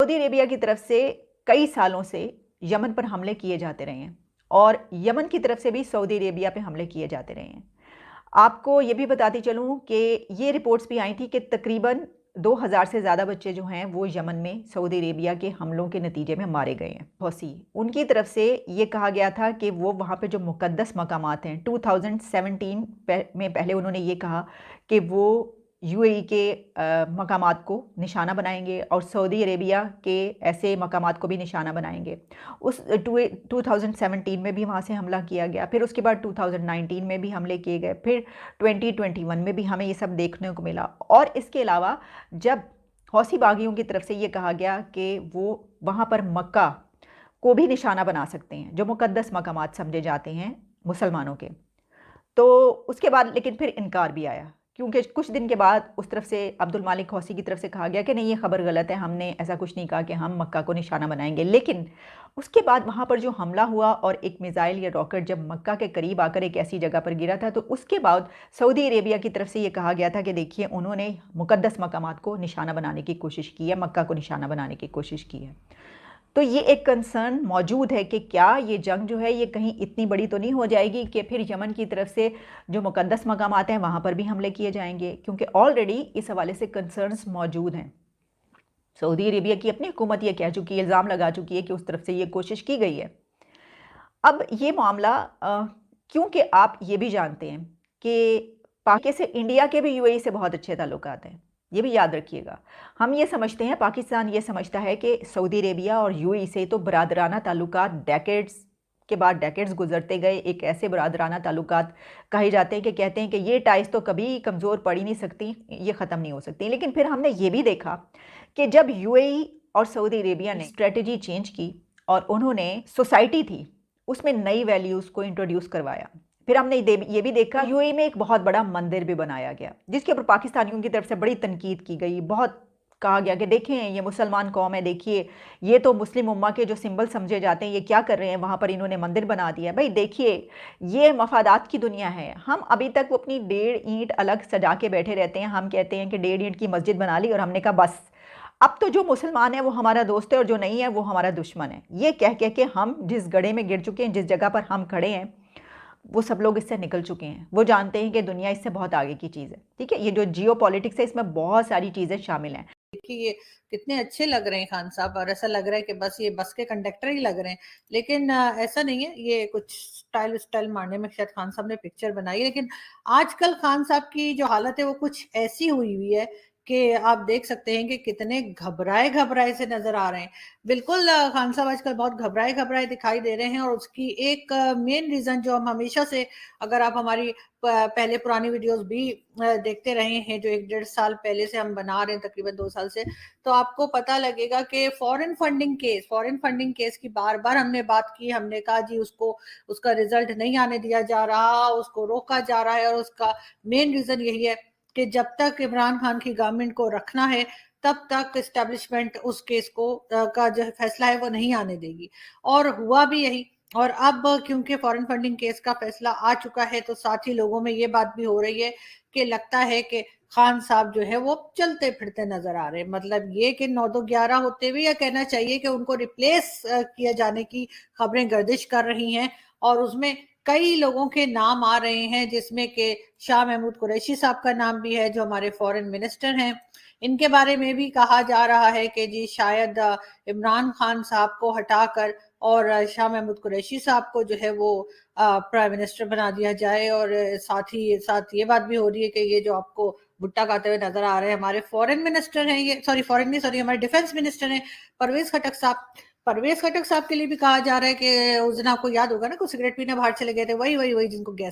Saudi Arabia की तरफ से कई सालों से यमन पर हमले किए जाते रहे हैं और यमन की तरफ से भी सऊदी अरेबिया पे हमले किए जाते रहे हैं। आपको ये भी बताती चलूँ कि ये रिपोर्ट्स भी आई थी कि तकरीबन 2000 से ज़्यादा बच्चे जो हैं वो यमन में सऊदी अरेबिया के हमलों के नतीजे में मारे गए हैं। हौसी उनकी तरफ से ये कहा गया था कि वो वहाँ पे जो मुक़द्दस मकामात हैं 2017 में पहले उन्होंने ये कहा कि वो यूएई के मकामात को निशाना बनाएंगे और सऊदी अरेबिया के ऐसे मकामात को भी निशाना बनाएंगे। उस 2017 में भी वहाँ से हमला किया गया, फिर उसके बाद 2019 में भी हमले किए गए, फिर 2021 में भी हमें ये सब देखने को मिला। और इसके अलावा जब हौसी बागियों की तरफ से ये कहा गया कि वो वहाँ पर मक्का को भी निशाना बना सकते हैं, जो मुक़द्दस मकामात समझे जाते हैं मुसलमानों के, तो उसके बाद लेकिन फिर इनकार भी आया, क्योंकि कुछ दिन के बाद उस तरफ से अब्दुल मालिक हौसी की तरफ से कहा गया कि नहीं, ये खबर गलत है, हमने ऐसा कुछ नहीं कहा कि हम मक्का को निशाना बनाएंगे। लेकिन उसके बाद वहाँ पर जो हमला हुआ और एक मिसाइल या रॉकेट जब मक्का के करीब आकर एक ऐसी जगह पर गिरा था, तो उसके बाद सऊदी अरेबिया की तरफ से ये कहा गया था कि देखिए उन्होंने मुक़द्दस मकामात को निशाना बनाने की कोशिश की है, मक्का को निशाना बनाने की कोशिश की है। तो ये एक कंसर्न मौजूद है कि क्या ये जंग जो है ये कहीं इतनी बड़ी तो नहीं हो जाएगी कि फिर यमन की तरफ से जो मुक़द्दस मकामात हैं वहाँ पर भी हमले किए जाएंगे, क्योंकि ऑलरेडी इस हवाले से कंसर्न्स मौजूद हैं। सऊदी अरेबिया की अपनी हुकूमत ये कह चुकी है, इल्ज़ाम लगा चुकी है कि उस तरफ से ये कोशिश की गई है। अब ये मामला क्योंकि आप ये भी जानते हैं कि पाकिस्तान से इंडिया के भी यूएई से बहुत अच्छे ताल्लुकात हैं, ये भी याद रखिएगा। हम ये समझते हैं, पाकिस्तान ये समझता है कि सऊदी अरेबिया और यूएई से तो बरादराना ताल्लुकात डेकेड्स के बाद डेकेड्स गुजरते गए, एक ऐसे बरादराना ताल्लुकात कहे जाते हैं कि कहते हैं कि ये टाइज तो कभी कमज़ोर पड़ ही नहीं सकती, ये ख़त्म नहीं हो सकती। लेकिन फिर हमने ये भी देखा कि जब यूएई और सऊदी अरेबिया ने स्ट्रेटजी चेंज की और उन्होंने सोसाइटी थी उसमें नई वैल्यूज़ को इंट्रोड्यूस करवाया, फिर हमने ये भी देखा यूएई में एक बहुत बड़ा मंदिर भी बनाया गया, जिसके ऊपर पाकिस्तानियों की तरफ से बड़ी तनकीद की गई। बहुत कहा गया कि देखें ये मुसलमान कौम है, देखिए ये तो मुस्लिम उम्मा के जो सिंबल समझे जाते हैं ये क्या कर रहे हैं, वहाँ पर इन्होंने मंदिर बना दिया। भाई देखिए ये मफादात की दुनिया है। हम अभी तक वो अपनी 1.5 ईंट अलग सजा के बैठे रहते हैं, हम कहते हैं कि 1.5 ईंट की मस्जिद बना ली और हमने कहा बस अब तो जो मुसलमान है वो हमारा दोस्त है और जो नहीं है वो हमारा दुश्मन है। ये कह के हम जिस गड्ढे में गिर चुके हैं, जिस जगह पर हम खड़े हैं, वो सब लोग इससे निकल चुके हैं। वो जानते हैं कि दुनिया इससे बहुत आगे की चीज़ है। ठीक है, ये जो जियो पॉलिटिक्स है इसमें बहुत सारी चीज़ें शामिल हैं। देखिए ये कितने अच्छे लग रहे हैं खान साहब, और ऐसा लग रहा है कि बस ये बस के कंडक्टर ही लग रहे हैं, लेकिन ऐसा नहीं है। ये कुछ स्टाइल मारने में शायद खान साहब ने पिक्चर बनाई, लेकिन आजकल खान साहब की जो हालत है वो कुछ ऐसी हुई है कि आप देख सकते हैं कि कितने घबराए से नजर आ रहे हैं। बिल्कुल खान साहब आजकल बहुत घबराए दिखाई दे रहे हैं, और उसकी एक मेन रीजन जो हम हमेशा से, अगर आप हमारी पहले पुरानी वीडियोस भी देखते रहे हैं जो 1-1.5 साल पहले से हम बना रहे हैं, तकरीबन 2 साल से, तो आपको पता लगेगा कि फॉरेन फंडिंग केस की बार बार हमने बात की। हमने कहा जी उसका रिजल्ट नहीं आने दिया जा रहा, उसको रोका जा रहा है, और उसका मेन रीजन यही है कि जब तक इमरान खान की गवर्नमेंट को रखना है तब तक एस्टेब्लिशमेंट उस केस को का जो फैसला है वो नहीं आने देगी, और हुआ भी यही। और अब क्योंकि फॉरेन फंडिंग केस का फैसला आ चुका है, तो साथ ही लोगों में ये बात भी हो रही है कि लगता है कि खान साहब जो है वो चलते फिरते नजर आ रहे हैं। मतलब ये कि 9-11 होते हुए, या कहना चाहिए कि उनको रिप्लेस किया जाने की खबरें गर्दिश कर रही हैं, और उसमें कई लोगों के नाम आ रहे हैं, जिसमें कि शाह महमूद कुरैशी साहब का नाम भी है जो हमारे फॉरेन मिनिस्टर हैं। इनके बारे में भी कहा जा रहा है कि जी शायद इमरान खान साहब को हटाकर और शाह महमूद कुरैशी साहब को जो है वो प्राइम मिनिस्टर बना दिया जाए। और साथ ही साथ ये बात भी हो रही है कि ये जो आपको भुट्टा खाते हुए नजर आ रहे हैं हमारे फॉरेन मिनिस्टर हैं, ये सॉरी हमारे डिफेंस मिनिस्टर हैं परवेज खटक साहब के लिए भी कहा जा रहा है कि उस दिन आपको याद होगा ना, कुछ सिगरेट पीने बाहर चले गए थे, वही जिनको गैस